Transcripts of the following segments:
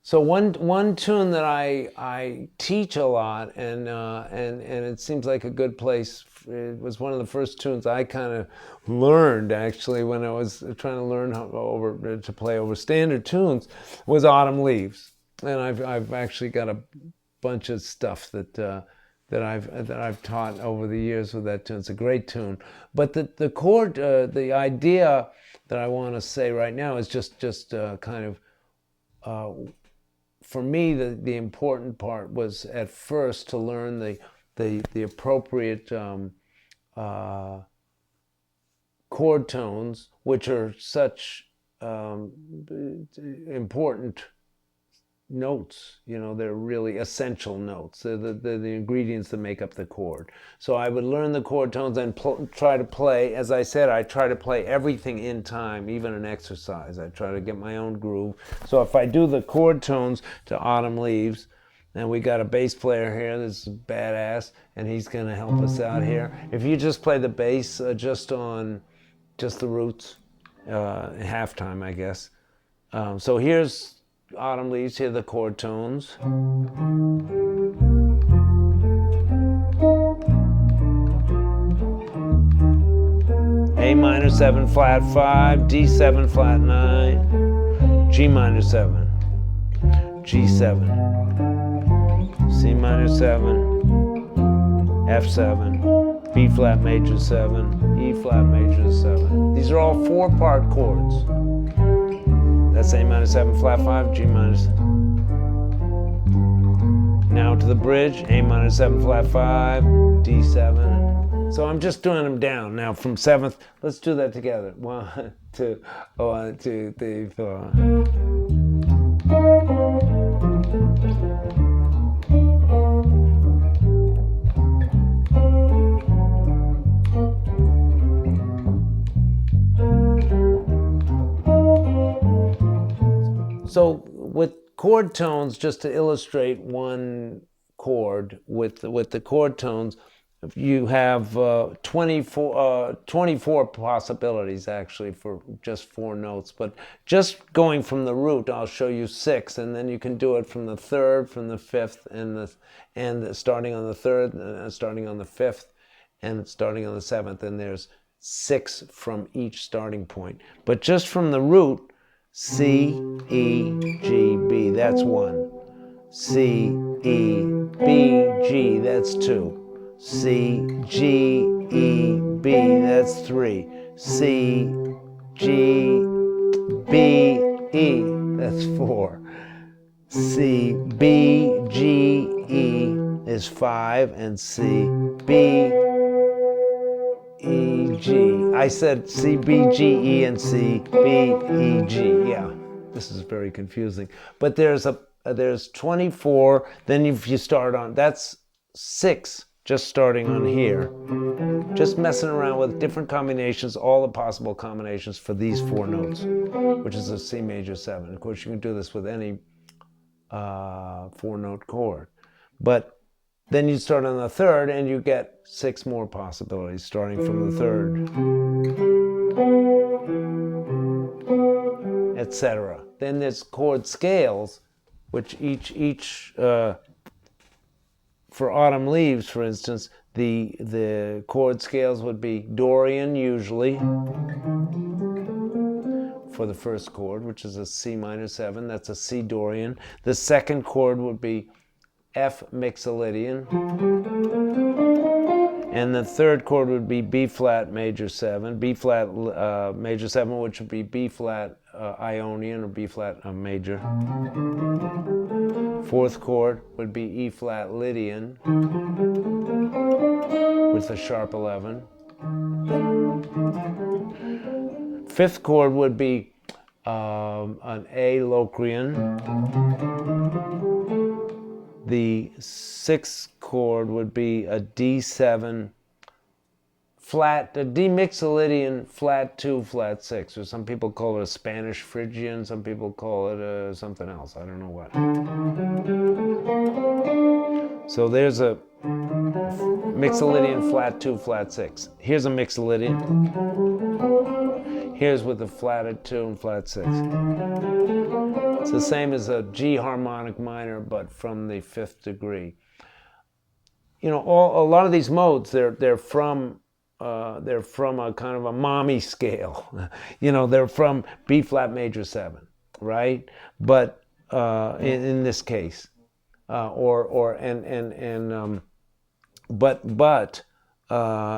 So one tune that I teach a lot, and it seems like a good place. It was one of the first tunes I kind of learned actually when I was trying to learn to play over standard tunes, was Autumn Leaves, and I've actually got a bunch of stuff that I've taught over the years with that tune. It's a great tune, but the chord, the idea that I want to say right now is just kind of. For me, the important part was at first to learn the appropriate chord tones, which are such important notes. They're really essential notes. They're the ingredients that make up the chord. So I would learn the chord tones and try to play. As I said, I try to play everything in time, even an exercise. I try to get my own groove. So if I do the chord tones to Autumn Leaves, and we got a bass player here that's badass, and he's going to help us out here. If you just play the bass just the roots, halftime, I guess. So here's Autumn Leaves, here are the chord tones. A minor 7 flat 5, D7 flat 9, G minor 7, G7, C minor 7, F7, B flat major 7, E flat major 7. These are all 4-part chords. That's A minor 7 flat 5, G minor 7. Now to the bridge, A minor 7 flat 5, D7. So I'm just doing them down. Now from 7th, let's do that together. 1, 2, 1, 2, 3, 4. So with chord tones, just to illustrate one chord, with the chord tones, you have 24 possibilities actually for just 4 notes. But just going from the root, I'll show you 6, and then you can do it from the 3rd, from the 5th, and starting on the 3rd, starting on the 5th, and starting on the 7th, and there's 6 from each starting point. But just from the root, C, E, G, B, that's 1. C, E, B, G, that's 2. C, G, E, B, that's 3. C, G, B, E, that's 4. C, B, G, E is 5, and C, B, E, G. I said C, B, G, E, and C, B, E, G. Yeah, this is very confusing. But there's 24. Then if you start on, that's 6, just starting on here. Just messing around with different combinations, all the possible combinations for these 4 notes, which is a C major 7. Of course, you can do this with any 4-note chord. But then you start on the 3rd, and you get 6 more possibilities starting from the 3rd, etc. Then there's chord scales, which each for Autumn Leaves, for instance, the chord scales would be Dorian usually for the first chord, which is a C minor 7. That's a C Dorian. The second chord would be F Mixolydian, and the third chord would be B flat major 7, B flat major 7, which would be B flat Ionian or B flat major. Fourth chord would be E flat Lydian with a sharp 11. Fifth chord would be an A Locrian. The sixth chord would be a D7 flat, a D Mixolydian flat 2, flat 6, or some people call it a Spanish Phrygian, some people call it something else, I don't know what. So there's a Mixolydian flat 2, flat 6. Here's a Mixolydian. Here's with the flatted 2 and flat 6. It's the same as a G harmonic minor, but from the 5th degree. You know, a lot of these modes, they're from a kind of a mommy scale. You know, they're from B flat major 7, right? But in this case,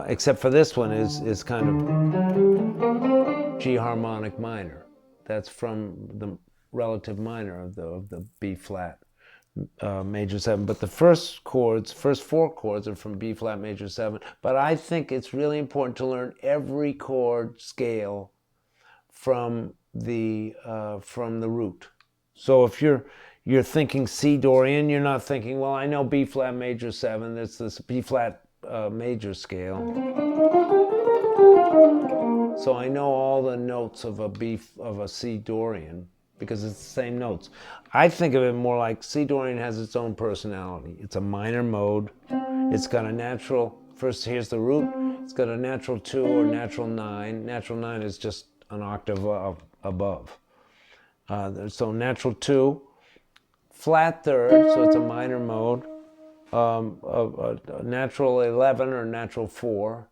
except for this one is kind of G harmonic minor. That's from the relative minor of the B flat major 7. But the first 4 chords are from B flat major 7. But I think it's really important to learn every chord scale from the root. So if you're thinking C Dorian, you're not thinking, well, I know B flat major 7. It's this B flat major scale. So I know all the notes of a C Dorian because it's the same notes. I think of it more like C Dorian has its own personality. It's a minor mode. It's got a natural, first here's the root. It's got a natural 2 or natural 9. Natural 9 is just an octave above. So natural 2, flat 3rd, so it's a minor mode. A natural 11 or natural 4,